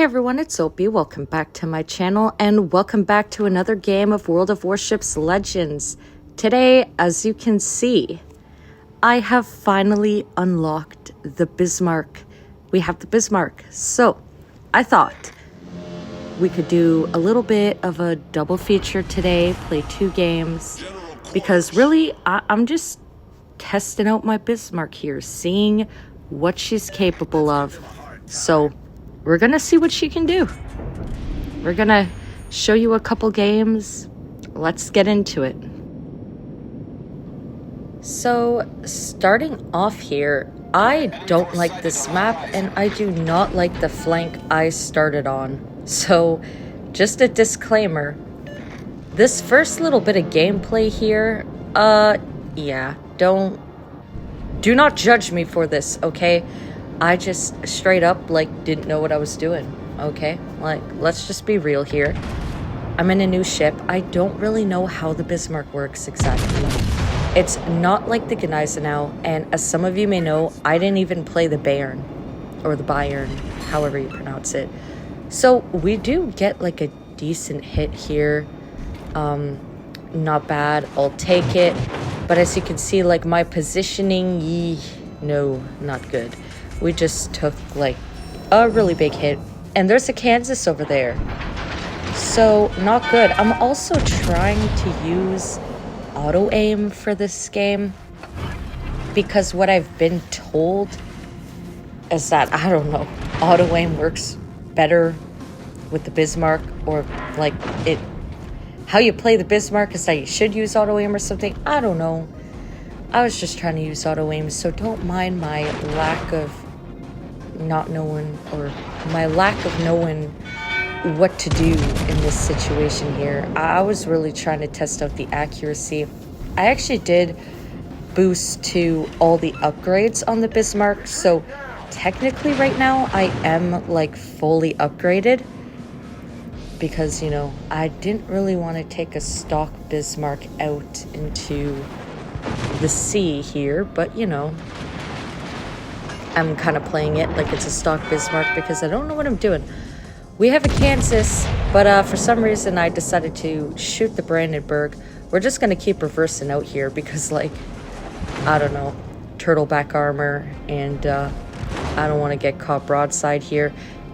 everyone, it's Opie. Welcome back to my channel and welcome back to another game of World of Warships Legends. Today, as you can see, I have finally unlocked the Bismarck. We have the Bismarck. So, I thought we could do a little bit of a double feature today, play 2 games, because really, I'm just testing out my Bismarck here, seeing what she's capable of. So, we're gonna see what she can do. We're gonna show you a couple games. Let's get into it. So, starting off here, I don't like this map and I do not like the flank I started on. So, just a disclaimer. This first little bit of gameplay here, yeah, do not judge me for this, okay? I just straight up, didn't know what I was doing, okay? Let's just be real here. I'm in a new ship. I don't really know how the Bismarck works exactly. It's not like the Gneisenau, and as some of you may know, I didn't even play the Bayern, or the Bayern, however you pronounce it. So we do get a decent hit here. Not bad, I'll take it. But as you can see, my positioning, no, not good. We just took a really big hit, and there's a Kansas over there, so not good. I'm also trying to use auto aim for this game because what I've been told is that, I don't know, auto aim works better with the Bismarck, or how you play the Bismarck is that you should use auto aim or something. I don't know. I was just trying to use auto aim, so don't mind my lack of not knowing, or my lack of knowing what to do in this situation here. I was really trying to test out the accuracy. I actually did boost to all the upgrades on the Bismarck, so technically right now I am fully upgraded because, you know, I didn't really want to take a stock Bismarck out into the sea here, but you know, I'm kind of playing it like it's a stock Bismarck because I don't know what I'm doing. We have a Kansas, but for some reason I decided to shoot the Brandenburg. We're just going to keep reversing out here because, I don't know, turtleback armor, and I don't want to get caught broadside here.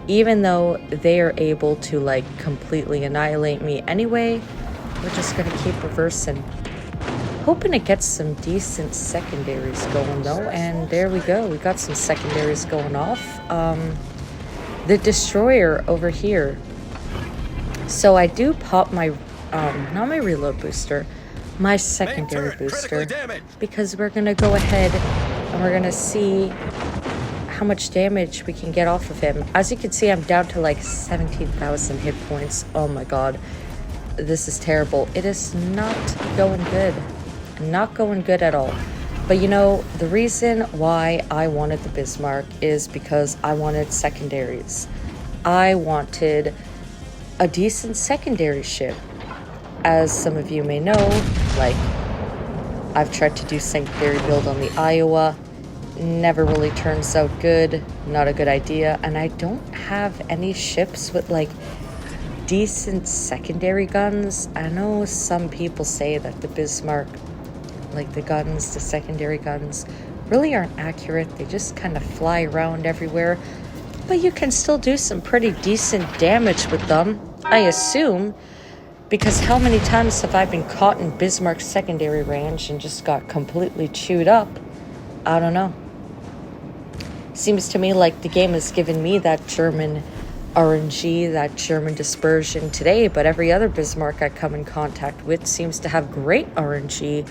Even though they are able to, completely annihilate me anyway, we're just going to keep reversing. Hoping to get some decent secondaries going though, and there we go. We got some secondaries going off. The destroyer over here. So I do pop my, not my reload booster, my secondary booster, because we're gonna go ahead and we're gonna see how much damage we can get off of him. As you can see, I'm down to 17,000 hit points. Oh my god, this is terrible. It is not going good. Not going good at all. But you know, the reason why I wanted the Bismarck is because I wanted secondaries. I wanted a decent secondary ship. As some of you may know, I've tried to do secondary build on the Iowa. Never really turns out good. Not a good idea. And I don't have any ships with decent secondary guns. I know some people say that the Bismarck, the guns, the secondary guns, really aren't accurate. They just kind of fly around everywhere. But you can still do some pretty decent damage with them, I assume. Because how many times have I been caught in Bismarck's secondary range and just got completely chewed up? I don't know. Seems to me like the game has given me that German RNG, that German dispersion today, but every other Bismarck I come in contact with seems to have great RNG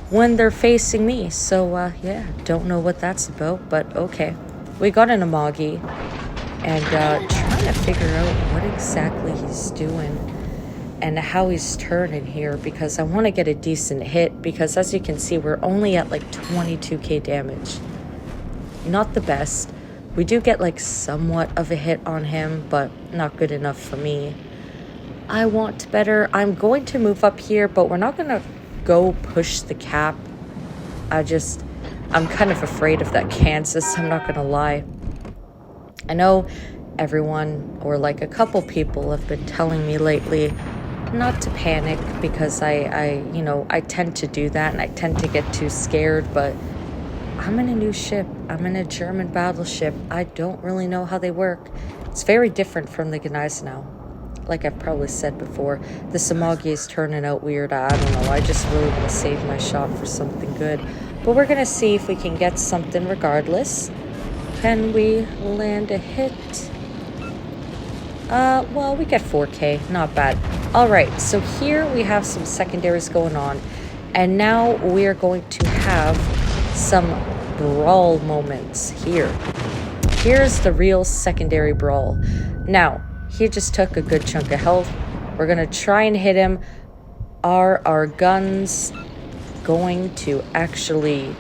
when they're facing me. So yeah, don't know what that's about, but okay. We got an Amagi, and trying to figure out what exactly he's doing and how he's turning here, because I want to get a decent hit, because as you can see, we're only at 22k damage. Not the best. We do get somewhat of a hit on him, but not good enough for me. I want better. I'm going to move up here, but we're not going to go push the cap. I'm kind of afraid of that Kansas, I'm not gonna lie. I know everyone, or like a couple people have been telling me lately not to panic, because I tend to do that and I tend to get too scared. But I'm in a new ship. I'm in a German battleship. I don't really know how they work. It's very different from the Gneisenau. Like I've probably said before, the Samagi is turning out weird. I don't know. I just really want to save my shot for something good. But we're going to see if we can get something regardless. Can we land a hit? Well, we get 4K. Not bad. All right, so here we have some secondaries going on. And now we are going to have some brawl moments here. Here's the real secondary brawl. Now, he just took a good chunk of health. We're going to try and hit him. Are our guns going to actually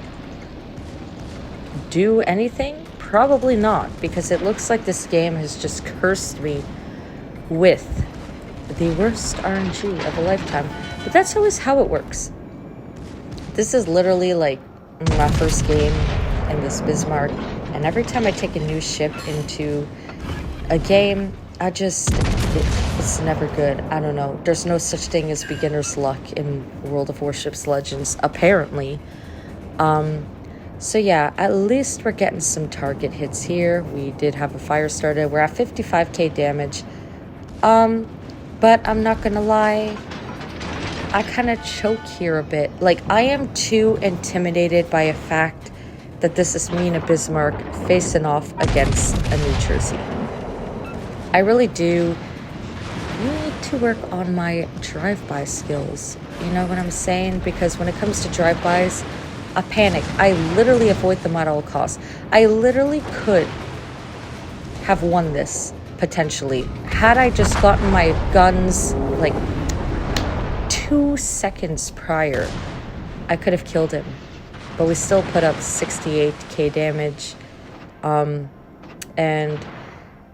do anything? Probably not, because it looks like this game has just cursed me with the worst RNG of a lifetime. But that's always how it works. This is literally like my first game in this Bismarck, and every time I take a new ship into a game, it's never good. I don't know. There's no such thing as beginner's luck in World of Warships Legends, apparently. So yeah, at least we're getting some target hits here. We did have a fire started. We're at 55k damage. But I'm not gonna lie, I kind of choke here a bit. Like, I am too intimidated by a fact that this is me and a Bismarck facing off against a New Jersey. I really do need to work on my drive-by skills. You know what I'm saying? Because when it comes to drive-bys, I panic. I literally avoid them at all costs. I literally could have won this, potentially, had I just gotten my guns, like, 2 seconds prior. I could have killed him. But we still put up 68k damage. And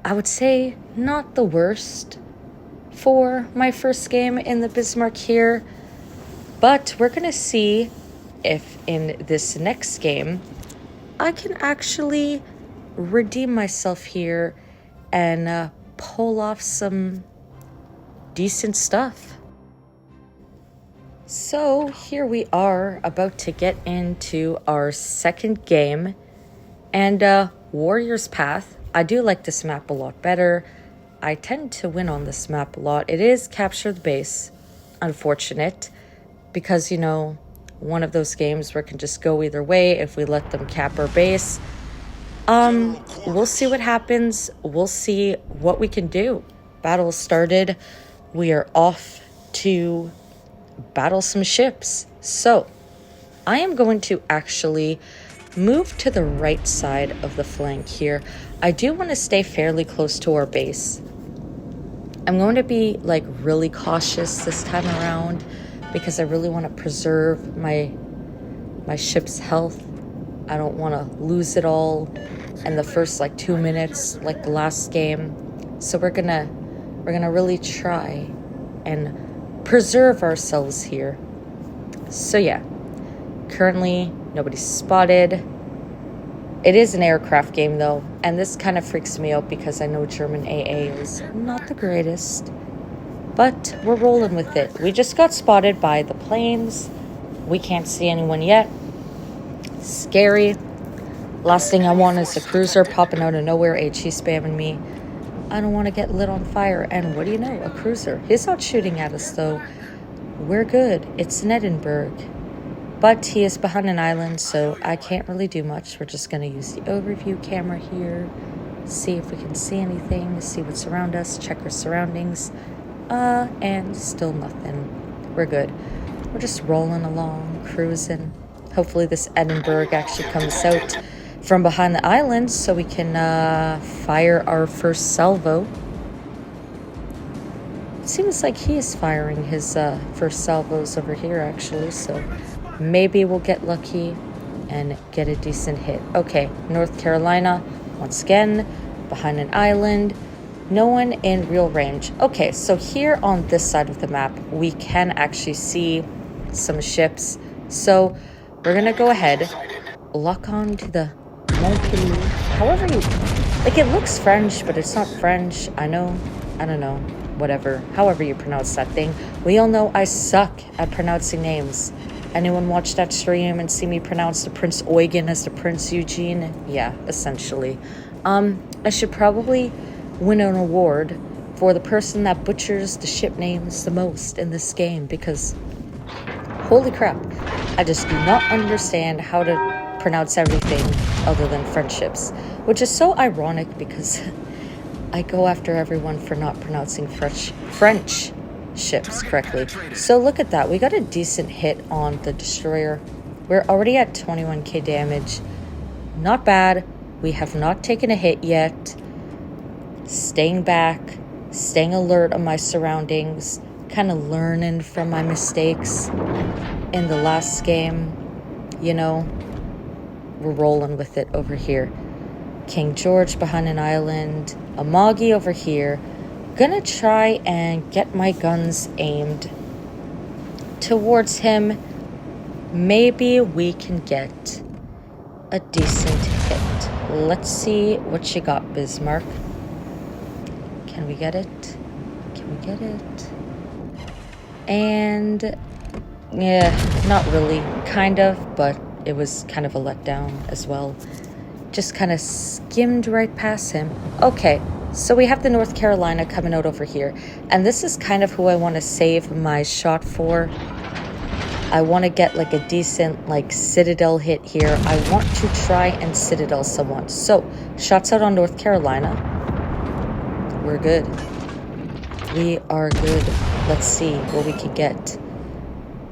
I would say not the worst for my first game in the Bismarck here. But we're going to see if in this next game I can actually redeem myself here and pull off some decent stuff. So here we are, about to get into our second game, and Warrior's Path. I do like this map a lot better. I tend to win on this map a lot. It is capture the base, unfortunate, because, you know, one of those games where it can just go either way if we let them cap our base. We'll see what happens. We'll see what we can do. Battle started. We are off to battle some ships. So I am going to actually move to the right side of the flank here. I do want to stay fairly close to our base. I'm going to be like really cautious this time around because I really want to preserve my ship's health. I don't want to lose it all in the first like 2 minutes like the last game. So we're gonna really try and preserve ourselves here. So yeah, currently nobody's spotted. It is an aircraft game though, and this kind of freaks me out because I know German AA is not the greatest, but we're rolling with it. We just got spotted by the planes. We can't see anyone yet. Scary. Last thing I want is a cruiser popping out of nowhere, HE spamming me. I don't want to get lit on fire. And what do you know? A cruiser. He's not shooting at us, though. We're good. It's in Edinburgh. But he is behind an island, so I can't really do much. We're just going to use the overview camera here. See if we can see anything. See what's around us. Check our surroundings. And still nothing. We're good. We're just rolling along, cruising. Hopefully this Edinburgh actually comes out from behind the island so we can fire our first salvo. It seems like he is firing his first salvos over here actually, so maybe we'll get lucky and get a decent hit. Okay, North Carolina, once again, behind an island, no one in real range. Okay, so here on this side of the map, we can actually see some ships. So we're gonna go ahead, lock on to the Montpellier, however you Like, it looks French, but it's not French. I know. I don't know. Whatever. However you pronounce that thing. We all know I suck at pronouncing names. Anyone watch that stream and see me pronounce the Prince Eugen as the Prince Eugene? Yeah, essentially. I should probably win an award for the person that butchers the ship names the most in this game, because holy crap, I just do not understand how to pronounce everything other than friendships, which is so ironic because I go after everyone for not pronouncing French ships correctly. So look at that. We got a decent hit on the destroyer. We're already at 21k damage. Not bad. We have not taken a hit yet. Staying back, staying alert on my surroundings, kind of learning from my mistakes in the last game. You know, we're rolling with it over here. King George behind an island. Amagi over here. Gonna try and get my guns aimed towards him. Maybe we can get a decent hit. Let's see what you got, Bismarck. Can we get it? Can we get it? And yeah, not really. Kind of, but it was kind of a letdown as well. Just kind of skimmed right past him. Okay, so we have the North Carolina coming out over here. And this is kind of who I want to save my shot for. I want to get like a decent like Citadel hit here. I want to try and Citadel someone. So, shots out on North Carolina. We're good. We are good. Let's see what we could get.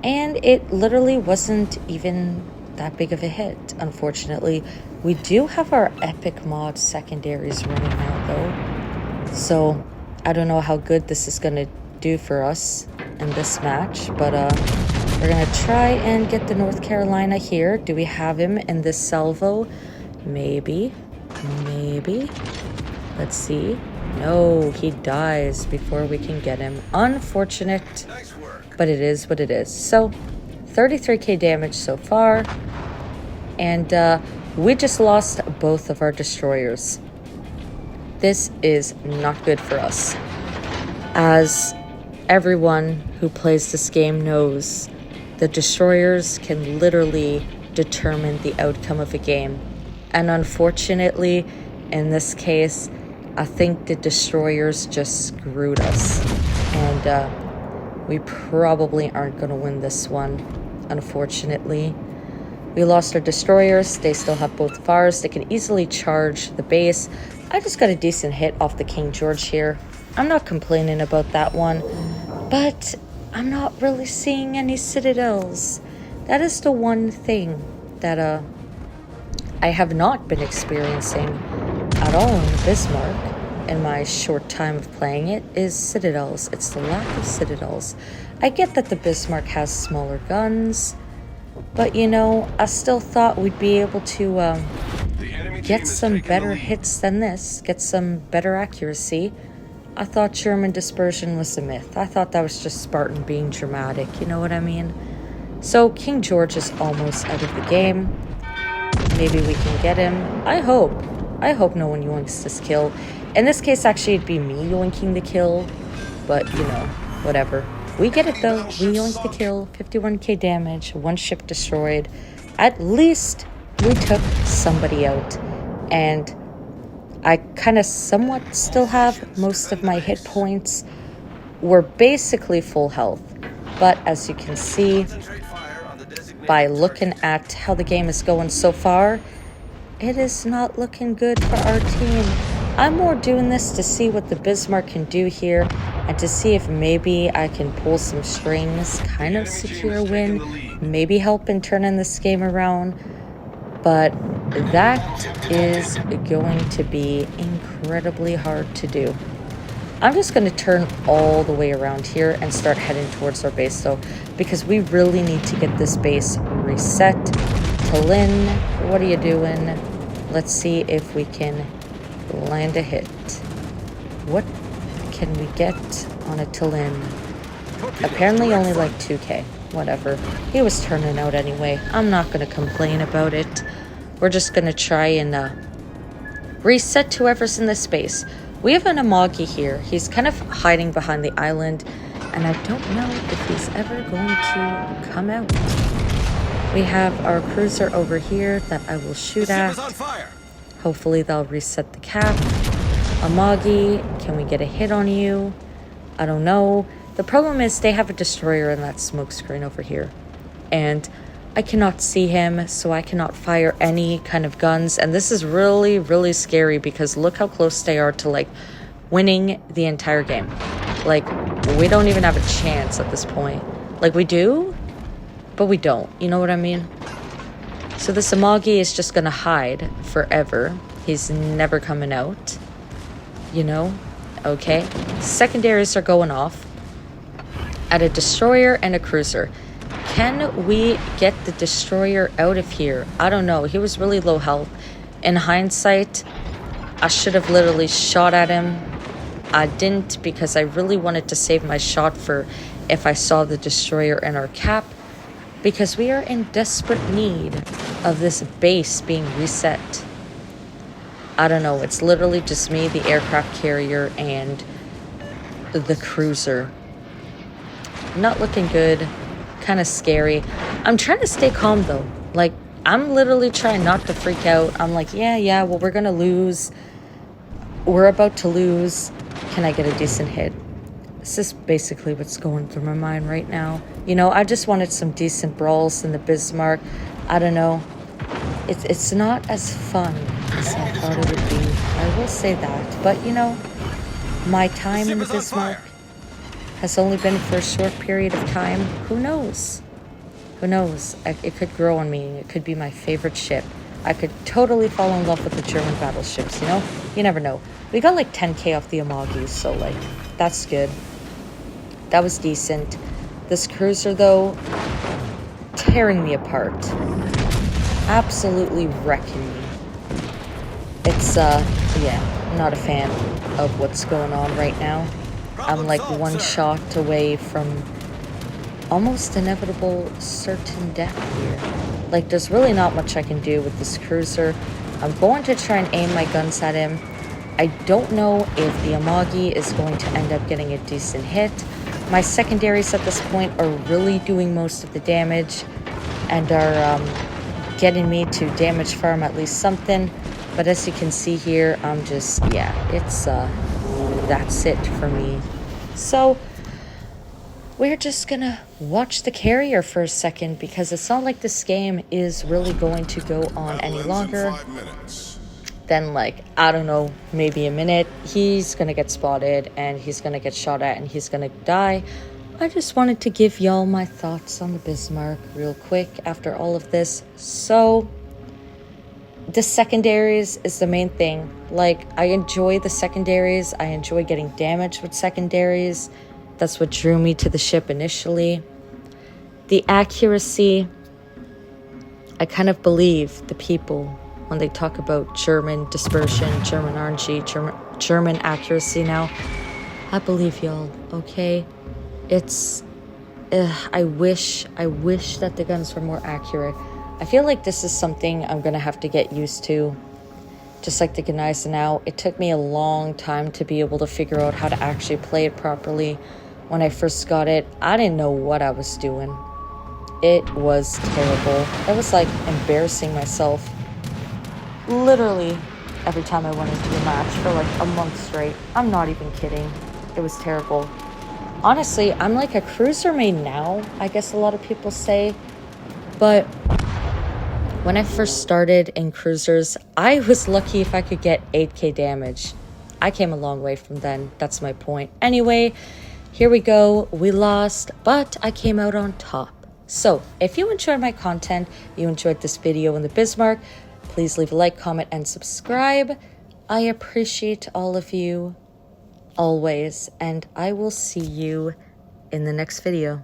And it literally wasn't even that big of a hit, unfortunately. We do have our epic mod secondaries running now, though. So, I don't know how good this is going to do for us in this match. But, we're going to try and get the North Carolina here. Do we have him in this salvo? Maybe. Maybe. Let's see. No, he dies before we can get him. Unfortunate. Nice work. But it is what it is. So, 33k damage so far. And we just lost both of our destroyers. This is not good for us. As everyone who plays this game knows, the destroyers can literally determine the outcome of a game. And unfortunately, in this case, I think the destroyers just screwed us. And we probably aren't going to win this one, unfortunately. We lost our destroyers. They still have both of ours. They can easily charge the base. I just got a decent hit off the King George here. I'm not complaining about that one. But I'm not really seeing any citadels. That is the one thing that I have not been experiencing at all in Bismarck in my short time of playing it, is citadels. It's the lack of citadels. I get that the Bismarck has smaller guns, but you know, I still thought we'd be able to get some better hits than this, get some better accuracy. I thought German dispersion was a myth. I thought that was just Spartan being dramatic, you know what I mean? So King George is almost out of the game. Maybe we can get him. I hope no one yoinks this kill. In this case, actually, it'd be me yoinking the kill. But, you know, whatever. We get it, though. We yoink the kill. 51k damage. One ship destroyed. At least we took somebody out. And I kind of somewhat still have most of my hit points. We're basically full health. But as you can see, by looking at how the game is going so far, it is not looking good for our team. I'm more doing this to see what the Bismarck can do here and to see if maybe I can pull some strings, kind of secure a win, maybe help in turning this game around. But that is going to be incredibly hard to do. I'm just going to turn all the way around here and start heading towards our base, though, because we really need to get this base reset. Tallinn, what are you doing? Let's see if we can land a hit. What can we get on a Tallinn? Apparently only like 2k. Whatever. He was turning out anyway. I'm not going to complain about it. We're just going to try and reset to whoever's in this space. We have an Amagi here. He's kind of hiding behind the island, and I don't know if he's ever going to come out. We have our cruiser over here that I will shoot at. Hopefully they'll reset the cap. Amagi, can we get a hit on you? I don't know. The problem is they have a destroyer in that smoke screen over here. And I cannot see him, so I cannot fire any kind of guns. And this is really, really scary because look how close they are to, like, winning the entire game. Like, we don't even have a chance at this point. Like, we do, but we don't. You know what I mean? So this Amagi is just gonna hide forever. He's never coming out. You know? Okay. Secondaries are going off at a destroyer and a cruiser. Can we get the destroyer out of here? I don't know. He was really low health. In hindsight, I should have literally shot at him. I didn't because I really wanted to save my shot for if I saw the destroyer in our cap, because we are in desperate need of this base being reset. I don't know. It's literally just me, the aircraft carrier, and the cruiser. Not looking good. Kind of scary. I'm trying to stay calm though. Like, I'm literally trying not to freak out. I'm like, yeah, well, we're gonna lose. We're about to lose. Can I get a decent hit? This is basically what's going through my mind right now. You know, I just wanted some decent brawls in the Bismarck. I don't know. It's not as fun as I thought it would be. I will say that. But, you know, my time in the Bismarck has only been for a short period of time. Who knows? Who knows? It could grow on me. It could be my favorite ship. I could totally fall in love with the German battleships, you know? You never know. We got like 10k off the Amagi, so like, that's good. That was decent. This cruiser, though, tearing me apart. Absolutely wrecking me. It's, yeah, not a fan of what's going on right now. I'm like one shot away from almost inevitable certain death here. Like, there's really not much I can do with this cruiser. I'm going to try and aim my guns at him. I don't know if the Amagi is going to end up getting a decent hit. My secondaries at this point are really doing most of the damage and are getting me to damage farm at least something. But as you can see here, I'm just, yeah, it's, that's it for me. So we're just gonna watch the carrier for a second because it's not like this game is really going to go on any longer than, like, I don't know, maybe a minute. He's gonna get spotted and he's gonna get shot at and he's gonna die. I just wanted to give y'all my thoughts on the Bismarck real quick after all of this. So the secondaries is the main thing. Like, I enjoy the secondaries. I enjoy getting damage with secondaries. That's what drew me to the ship initially. The accuracy, I kind of believe the people when they talk about German dispersion, German RNG, German accuracy now. I believe y'all, okay? It's, I wish that the guns were more accurate. I feel like this is something I'm gonna have to get used to. Just like the Gneisenau now, it took me a long time to be able to figure out how to actually play it properly. When I first got it, I didn't know what I was doing. It was terrible. I was like embarrassing myself literally every time I went into a match for like a month straight. I'm not even kidding. It was terrible. Honestly, I'm like a cruiser main now, I guess a lot of people say. But when I first started in cruisers, I was lucky if I could get 8k damage. I came a long way from then. That's my point. Anyway, here we go. We lost, but I came out on top. So if you enjoyed my content, you enjoyed this video in the Bismarck, please leave a like, comment, and subscribe. I appreciate all of you always, and I will see you in the next video.